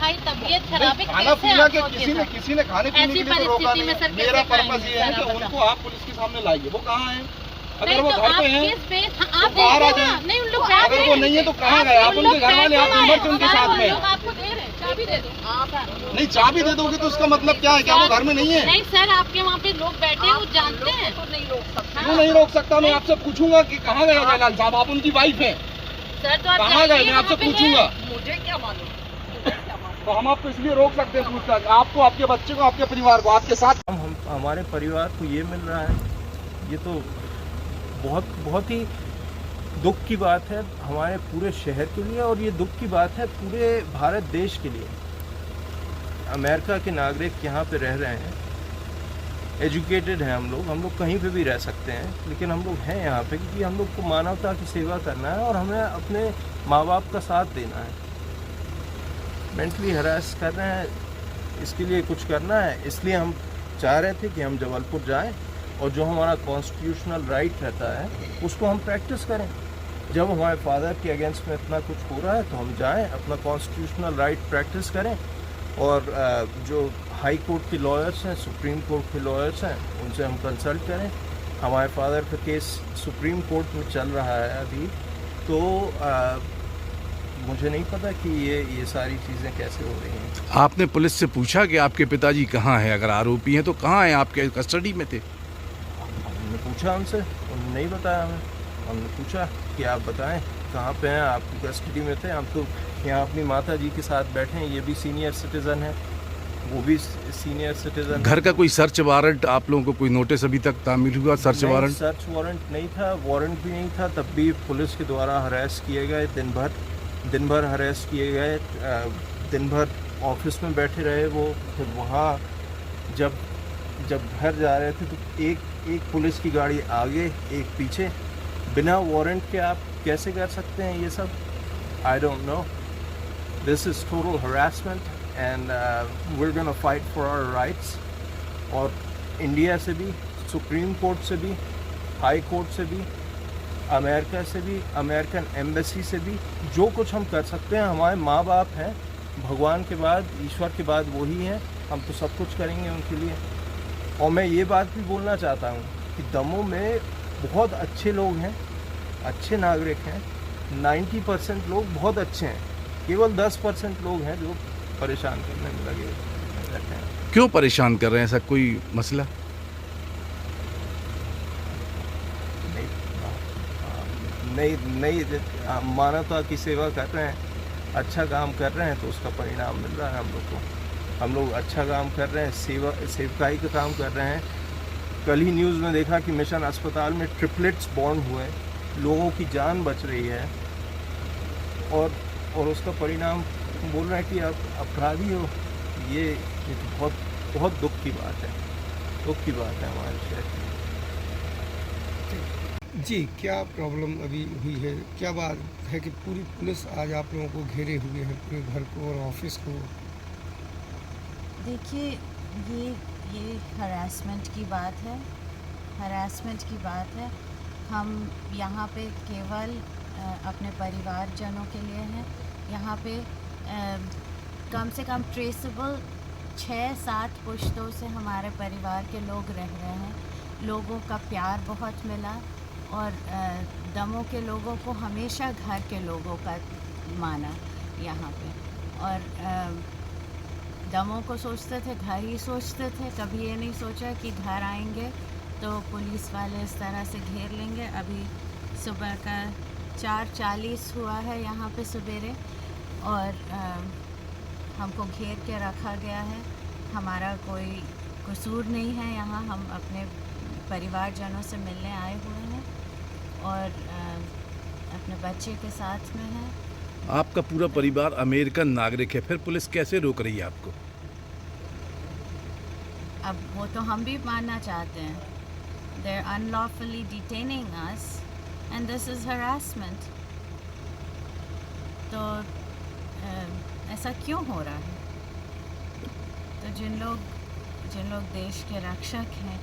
भाई तबीयत खराब है, खाना कैसे पीना के आप किसी ने खाने पीने के ऐसी लिए तो रोका परिस्थिति में नहीं। सर मेरा कैसे पर्पस खाएंगे ये है सर, कि आप उनको बताओ। आप पुलिस के सामने लाइए। वो कहाँ है? अगर नहीं वो तो घर आप पे हैं किस पे आप तो बाहर आ देखो ना, जाएं। नहीं उन लोग अगर वो नहीं है तो कहाँ गए? आप उनके घर वाले, आप इमरजेंसी उनके साथ में। आपको दे रहे हैं, चाबी दे दो नहीं, चाबी दे दोगे तो उसका मतलब क्या है? क्या वो घर में नहीं है? नहीं सर, आपके वहाँ पे लोग बैठे हैं, वो जानते हैं। क्यों नहीं रोक सकता? मैं आपसे पूछूंगा कि कहाँ गए जयलाल साहब? आप उनकी वाइफ है, सर तो आप कहाँ गए? मैं आपसे वहाँ पे पूछूंगा। हैं। मुझे क्या मालूम। तो हम आपको इसलिए रोक सकते हैं पूछताछ, आपको, आपके बच्चे को, आपके परिवार को, आपके साथ। हम हमारे परिवार को ये मिल रहा है, ये तो बहुत ही दुख की बात है हमारे पूरे शहर के लिए, और ये दुख की बात है पूरे भारत देश के लिए। अमेरिका के नागरिक यहाँ पे रह रहे हैं, एजुकेटेड हैं हम लोग कहीं पे भी रह सकते हैं, लेकिन हम लोग हैं यहाँ पे क्योंकि हम लोग को मानवता की सेवा करना है और हमें अपने माँ बाप का साथ देना है। मेंटली हरास कर रहे हैं, इसके लिए कुछ करना है, इसलिए हम चाह रहे थे कि हम जबलपुर जाएं और जो हमारा कॉन्स्टिट्यूशनल राइट रहता है उसको हम प्रैक्टिस करें। जब हमारे फादर के अगेंस्ट में इतना कुछ हो रहा है तो हम जाएं, अपना कॉन्स्टिट्यूशनल राइट प्रैक्टिस करें, और जो हाई कोर्ट के लॉयर्स हैं, सुप्रीम कोर्ट के लॉयर्स हैं, उनसे हम कंसल्ट करें। हमारे फादर का केस सुप्रीम कोर्ट में चल रहा है अभी, तो मुझे नहीं पता कि ये सारी चीज़ें कैसे हो रही हैं। आपने पुलिस से पूछा कि आपके पिताजी कहाँ हैं? अगर आरोपी हैं तो कहाँ हैं? आपके कस्टडी में थे? हमने पूछा उनसे, उन्होंने नहीं बताया हमें। हमने पूछा कि आप बताएं कहाँ पे हैं, आपकी कस्टडी में थे? हम तो यहाँ अपनी माता जी के साथ बैठे हैं, ये भी सीनियर सिटीज़न है, वो भी सीनियर सिटीज़न। घर का कोई सर्च वारंट आप लोगों को कोई नोटिस अभी तक तामील हुआ? Search warrant? सर्च वारंट नहीं था, वारंट भी नहीं था, तब भी पुलिस के द्वारा हरास किए गए। दिन भर हरास किए गए, दिन भर ऑफिस में बैठे रहे वो। फिर वहाँ जब घर जा रहे थे तो एक पुलिस की गाड़ी आगे, एक पीछे। बिना वारंट के आप कैसे कर सकते हैं ये सब? I don't know. This is total harassment and we are gonna fight for our rights. और इंडिया से भी, सुप्रीम कोर्ट से भी, हाई कोर्ट से भी, अमेरिका से भी, अमेरिकन एम्बेसी से भी, जो कुछ हम कर सकते हैं। हमारे माँ बाप हैं, भगवान के बाद, ईश्वर के बाद वही हैं, हम तो सब कुछ करेंगे उनके लिए। और मैं ये बात भी बोलना चाहता हूँ कि दमोह में बहुत अच्छे लोग हैं, अच्छे नागरिक हैं। 90% लोग बहुत अच्छे हैं, केवल 10% लोग हैं जो परेशान करने में लगे रहते हैं। क्यों परेशान कर रहे हैं? ऐसा कोई मसला? नहीं, मानवता की सेवा कर रहे हैं, अच्छा काम कर रहे हैं तो उसका परिणाम मिल रहा है हम लोग को। हम लोग अच्छा काम कर रहे हैं, सेवकाई का काम कर रहे हैं। कल ही न्यूज़ में देखा कि मिशन अस्पताल में ट्रिपलेट्स बॉर्न हुए, लोगों की जान बच रही है, और उसका परिणाम बोल रहे हैं कि आप अपराधी हो। ये तो बहुत दुख की बात है, दुख की बात है हमारे शहर की। जी, क्या प्रॉब्लम अभी हुई है? क्या बात है कि पूरी पुलिस आज आप लोगों को घेरे हुए है, पूरे घर को और ऑफिस को? देखिए, ये हरासमेंट की बात है, हरासमेंट की बात है। हम यहाँ पे केवल अपने परिवारजनों के लिए हैं। यहाँ पे कम से कम ट्रेसेबल 6-7 पुश्तों से हमारे परिवार के लोग रह रहे हैं। लोगों का प्यार बहुत मिला, और दमोह के लोगों को हमेशा घर के लोगों का माना यहाँ पे। और दमोह को सोचते थे घर ही सोचते थे, कभी ये नहीं सोचा कि घर आएंगे तो पुलिस वाले इस तरह से घेर लेंगे। अभी सुबह का 4:40 हुआ है यहाँ पे सवेरे, और हमको घेर के रखा गया है। हमारा कोई कसूर नहीं है यहाँ, हम अपने परिवारजनों से मिलने आए हुए हैं और अपने बच्चे के साथ में हैं। आपका पूरा परिवार अमेरिकन नागरिक है, फिर पुलिस कैसे रोक रही है आपको? अब वो तो हम भी मानना चाहते हैं। They're unlawfully detaining us and this is harassment. तो ऐसा क्यों हो रहा है? तो जिन लोग देश के रक्षक हैं,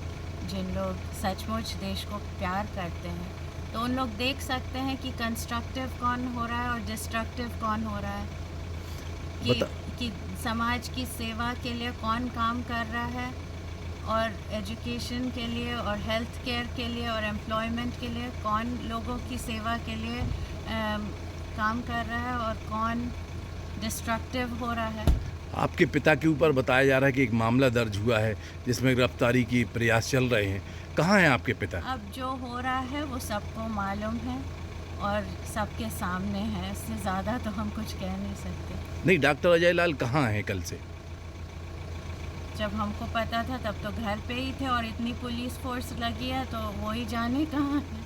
जिन लोग सचमुच देश को प्यार करते हैं, तो उन लोग देख सकते हैं कि कंस्ट्रक्टिव कौन हो रहा है और डिस्ट्रक्टिव कौन हो रहा है। कि समाज की सेवा के लिए कौन काम कर रहा है, और एजुकेशन के लिए और हेल्थ केयर के लिए और एम्प्लॉयमेंट के लिए कौन लोगों की सेवा के लिए काम कर रहा है और कौन डिस्ट्रक्टिव हो रहा है। आपके पिता के ऊपर बताया जा रहा है कि एक मामला दर्ज हुआ है जिसमें गिरफ्तारी की प्रयास चल रहे हैं। कहाँ हैं आपके पिता? अब जो हो रहा है वो सबको मालूम है और सबके सामने है, इससे ज़्यादा तो हम कुछ कह नहीं सकते। नहीं, डॉक्टर अजय लाल कहाँ हैं कल से? जब हमको पता था तब तो घर पे ही थे, और इतनी पुलिस फोर्स लगी है तो वो ही जाने कहाँ है।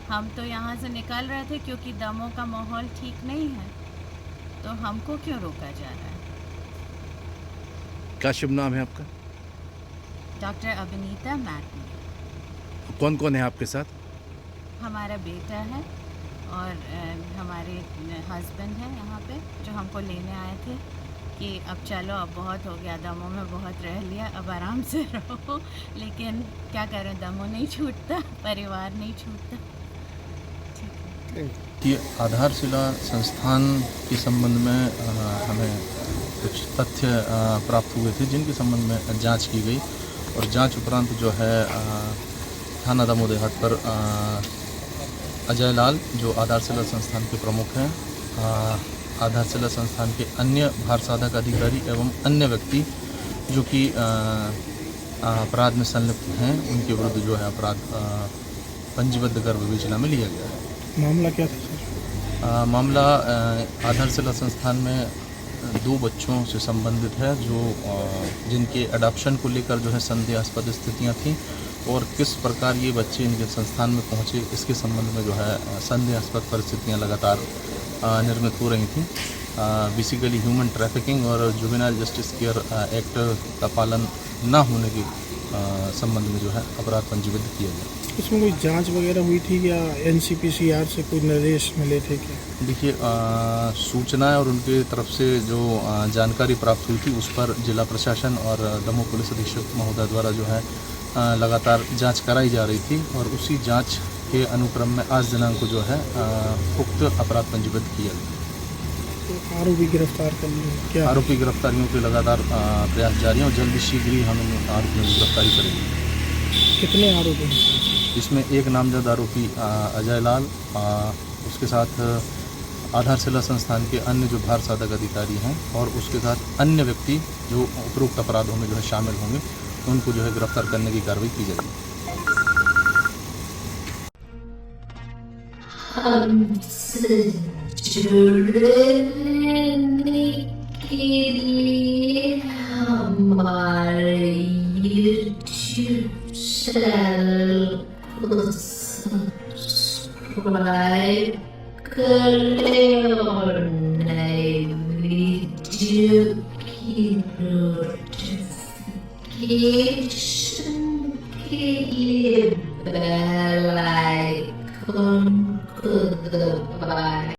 हम तो यहाँ से निकल रहे थे क्योंकि दमों का माहौल ठीक नहीं है, तो हमको क्यों रोका जा रहा है? क्या शुभ नाम है आपका? डॉक्टर अभिनीता मैटनी। कौन कौन है आपके साथ? हमारा बेटा है और हमारे हस्बैंड है यहाँ पे, जो हमको लेने आए थे कि अब चलो, अब बहुत हो गया, दमों में बहुत रह लिया, अब आराम से रहो। लेकिन क्या करें, दमों नहीं छूटता, परिवार नहीं छूटता। ठीक है। ये आधारशिला संस्थान के संबंध में हमें कुछ तथ्य प्राप्त हुए थे, जिनके संबंध में जांच की गई, और जांच उपरांत जो है थाना दामोदेहाट पर अजय लाल, जो आधारशिला संस्थान के प्रमुख हैं, आधारशिला संस्थान के अन्य भार साधक अधिकारी एवं अन्य व्यक्ति जो कि अपराध में संलिप्त हैं, उनके विरुद्ध जो है अपराध पंजीबद्ध कर विवेचना में लिया गया है। मामला क्या था सर? मामला आधारशिला संस्थान में 2 बच्चों से संबंधित है, जो जिनके अडॉप्शन को लेकर जो है संदेहास्पद स्थितियां थीं, और किस प्रकार ये बच्चे इनके संस्थान में पहुंचे, इसके संबंध में जो है संदेहास्पद परिस्थितियां लगातार निर्मित हो रही थी। बेसिकली ह्यूमन ट्रैफिकिंग और जुवेनाइल जस्टिस केयर एक्ट का पालन न होने के संबंध में जो है अपराध पंजीबद्ध किया गया। इसमें कोई जांच वगैरह हुई थी या NCPCR से कोई निर्देश मिले थे क्या? देखिए, सूचनाएं और उनके तरफ से जो जानकारी प्राप्त हुई थी, उस पर जिला प्रशासन और दमोह पुलिस अधीक्षक महोदय द्वारा जो है लगातार जांच कराई जा रही थी, और उसी जांच के अनुक्रम में आज दिनांक को जो है उक्त अपराध पंजीबद्ध किया गया। तो आरोपी गिरफ्तार कर लिए क्या? आरोपी गिरफ्तारियों के लगातार प्रयास जारी हैं, और जल्द शीघ्र ही हम इन आरोपियों की गिरफ्तारी करेंगे। कितने आरोपी हैं? इसमें एक नामजद आरोपी अजय लाल, उसके साथ आधारशिला संस्थान के अन्य जो भार साधक अधिकारी हैं, और उसके साथ अन्य व्यक्ति जो उपरोक्त अपराधों में जो है शामिल होंगे, उनको जो है गिरफ्तार करने की कार्रवाई की जाएगी। हमसे जुड़ने के लिए हमारे YouTube चैनल को सब्सक्राइब करें और नए वीडियो की नोटिफिकेशन के लिए बेल आइकन को दबाएं।